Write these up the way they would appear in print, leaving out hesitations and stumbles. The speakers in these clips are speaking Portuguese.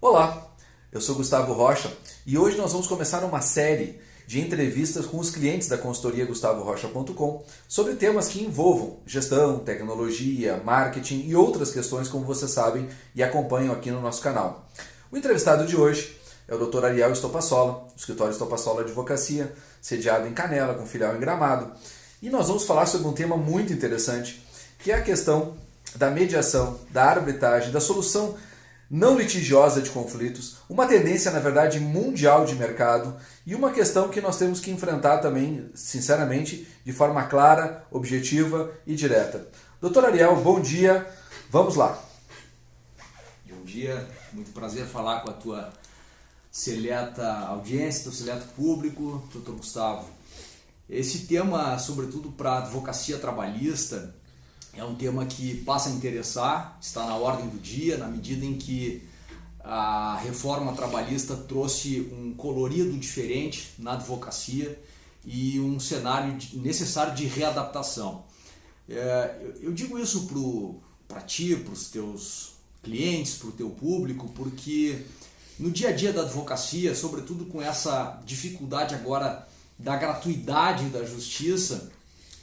Olá, eu sou Gustavo Rocha e hoje nós vamos começar uma série de entrevistas com os clientes da consultoria gustavorocha.com sobre temas que envolvam gestão, tecnologia, marketing e outras questões, como vocês sabem e acompanham aqui no nosso canal. O entrevistado de hoje é o Dr. Ariel Estopasola, do escritório Estopasola Advocacia, sediado em Canela, com filial em Gramado. E nós vamos falar sobre um tema muito interessante, que é a questão da mediação, da arbitragem, da solução não litigiosa de conflitos, uma tendência, na verdade, mundial de mercado e uma questão que nós temos que enfrentar também, sinceramente, de forma clara, objetiva e direta. Doutor Ariel, bom dia, vamos lá. Bom dia, muito prazer falar com a tua seleta audiência, teu seleto público, doutor Gustavo. Esse tema, sobretudo para a advocacia trabalhista, é um tema que passa a interessar, está na ordem do dia, na medida em que a reforma trabalhista trouxe um colorido diferente na advocacia e um cenário necessário de readaptação. Eu digo isso para ti, para os teus clientes, para o teu público, porque no dia a dia da advocacia, sobretudo com essa dificuldade agora da gratuidade da justiça,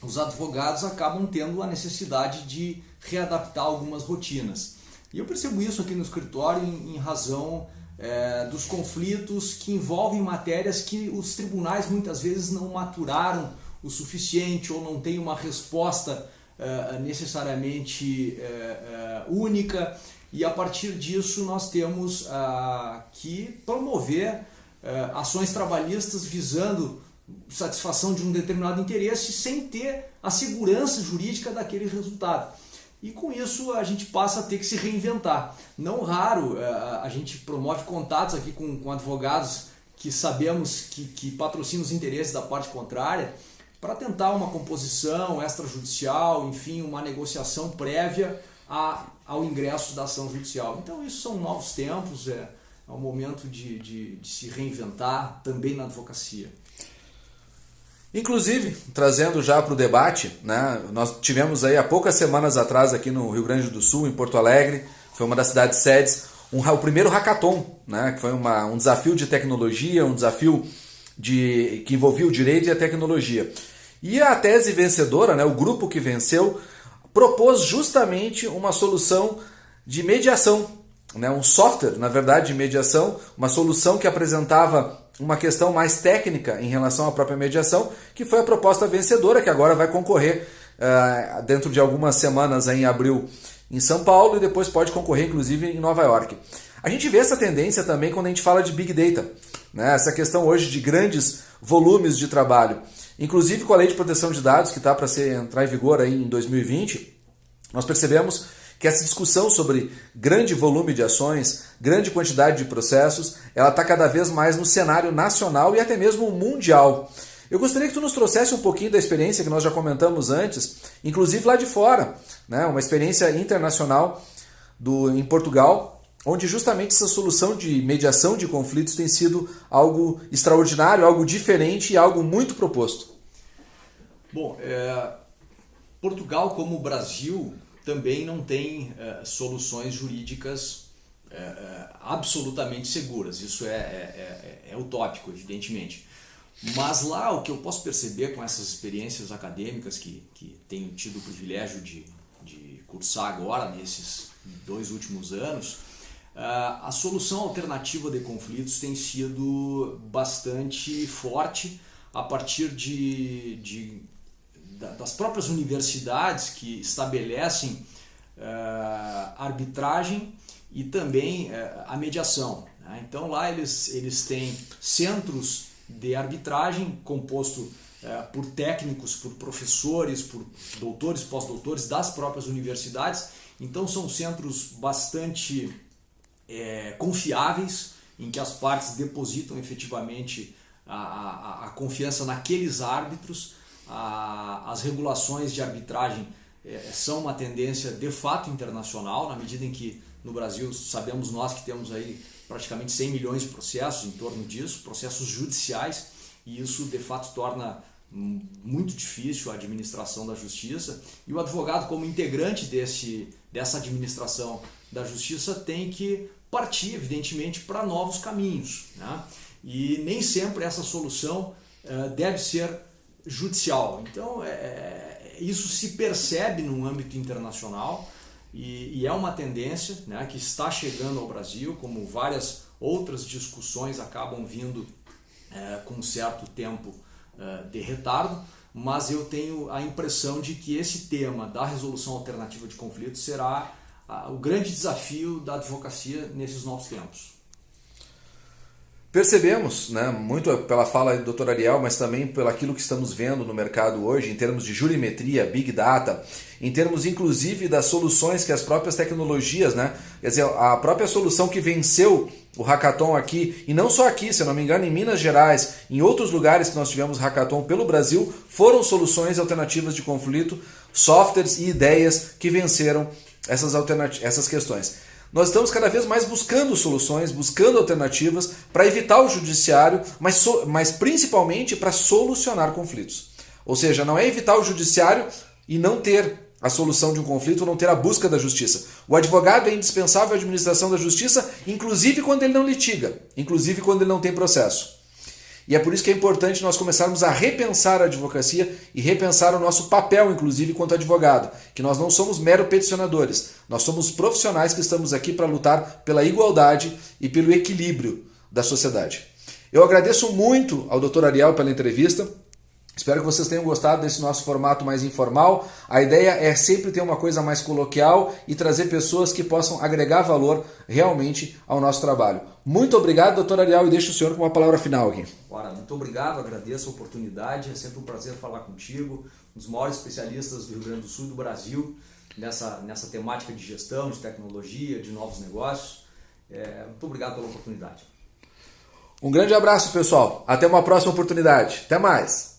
os advogados acabam tendo a necessidade de readaptar algumas rotinas. E eu percebo isso aqui no escritório em razão dos conflitos que envolvem matérias que os tribunais muitas vezes não maturaram o suficiente ou não têm uma resposta necessariamente única, e a partir disso nós temos que promover ações trabalhistas visando satisfação de um determinado interesse sem ter a segurança jurídica daquele resultado. E com isso a gente passa a ter que se reinventar. Não raro a gente promove contatos aqui com advogados que sabemos que patrocinam os interesses da parte contrária para tentar uma composição extrajudicial, enfim, uma negociação prévia ao ingresso da ação judicial. Então isso são novos tempos, é um momento de se reinventar também na advocacia. Inclusive, trazendo já para o debate, né, nós tivemos aí há poucas semanas atrás aqui no Rio Grande do Sul, em Porto Alegre, foi uma das cidades sedes, o primeiro hackathon, né, que foi um desafio de tecnologia, um desafio que envolvia o direito e a tecnologia. E a tese vencedora, né, o grupo que venceu, propôs justamente uma solução de mediação, né, um software, na verdade, de mediação, uma solução que apresentava uma questão mais técnica em relação à própria mediação, que foi a proposta vencedora, que agora vai concorrer dentro de algumas semanas em abril em São Paulo e depois pode concorrer inclusive em Nova York. A gente vê essa tendência também quando a gente fala de Big Data, né? Essa questão hoje de grandes volumes de trabalho. Inclusive com a Lei de Proteção de Dados, que está para entrar em vigor aí em 2020, nós percebemos que essa discussão sobre grande volume de ações, grande quantidade de processos, ela está cada vez mais no cenário nacional e até mesmo mundial. Eu gostaria que tu nos trouxesse um pouquinho da experiência que nós já comentamos antes, inclusive lá de fora, né? Uma experiência internacional em Portugal, onde justamente essa solução de mediação de conflitos tem sido algo extraordinário, algo diferente e algo muito proposto. Bom, Portugal, como o Brasil, também não tem soluções jurídicas absolutamente seguras. Isso é utópico, evidentemente. Mas lá o que eu posso perceber com essas experiências acadêmicas que tenho tido o privilégio de cursar agora, nesses 2 últimos anos, a solução alternativa de conflitos tem sido bastante forte a partir das próprias universidades que estabelecem arbitragem e também a mediação, né? Então lá eles têm centros de arbitragem composto por técnicos, por professores, por doutores, pós-doutores das próprias universidades. Então são centros bastante confiáveis, em que as partes depositam efetivamente a confiança naqueles árbitros. As regulações de arbitragem são uma tendência de fato internacional, na medida em que no Brasil sabemos nós que temos aí praticamente 100 milhões de processos em torno disso, processos judiciais, e isso de fato torna muito difícil a administração da justiça, e o advogado, como integrante dessa administração da justiça, tem que partir, evidentemente, para novos caminhos, né? E nem sempre essa solução deve ser judicial. Então, isso se percebe no âmbito internacional e é uma tendência, né, que está chegando ao Brasil, como várias outras discussões acabam vindo com um certo tempo de retardo, mas eu tenho a impressão de que esse tema da resolução alternativa de conflitos será o grande desafio da advocacia nesses novos tempos. Percebemos, né, muito pela fala do Dr. Ariel, mas também pelo aquilo que estamos vendo no mercado hoje, em termos de jurimetria, Big Data, em termos inclusive das soluções que as próprias tecnologias, né, quer dizer, a própria solução que venceu o hackathon aqui, e não só aqui, se eu não me engano, em Minas Gerais, em outros lugares que nós tivemos hackathon pelo Brasil, foram soluções alternativas de conflito, softwares e ideias que venceram essas questões. Nós estamos cada vez mais buscando soluções, buscando alternativas para evitar o judiciário, mas principalmente para solucionar conflitos. Ou seja, não é evitar o judiciário e não ter a solução de um conflito, não ter a busca da justiça. O advogado é indispensável à administração da justiça, inclusive quando ele não litiga, inclusive quando ele não tem processo. E é por isso que é importante nós começarmos a repensar a advocacia e repensar o nosso papel, inclusive, quanto advogado. Que nós não somos mero peticionadores. Nós somos profissionais que estamos aqui para lutar pela igualdade e pelo equilíbrio da sociedade. Eu agradeço muito ao Dr. Ariel pela entrevista. Espero que vocês tenham gostado desse nosso formato mais informal. A ideia é sempre ter uma coisa mais coloquial e trazer pessoas que possam agregar valor realmente ao nosso trabalho. Muito obrigado, Dr. Ariel, e deixo o senhor com uma palavra final aqui. Ora, muito obrigado, agradeço a oportunidade, é sempre um prazer falar contigo, um dos maiores especialistas do Rio Grande do Sul e do Brasil nessa temática de gestão, de tecnologia, de novos negócios. Muito obrigado pela oportunidade. Um grande abraço, pessoal. Até uma próxima oportunidade. Até mais.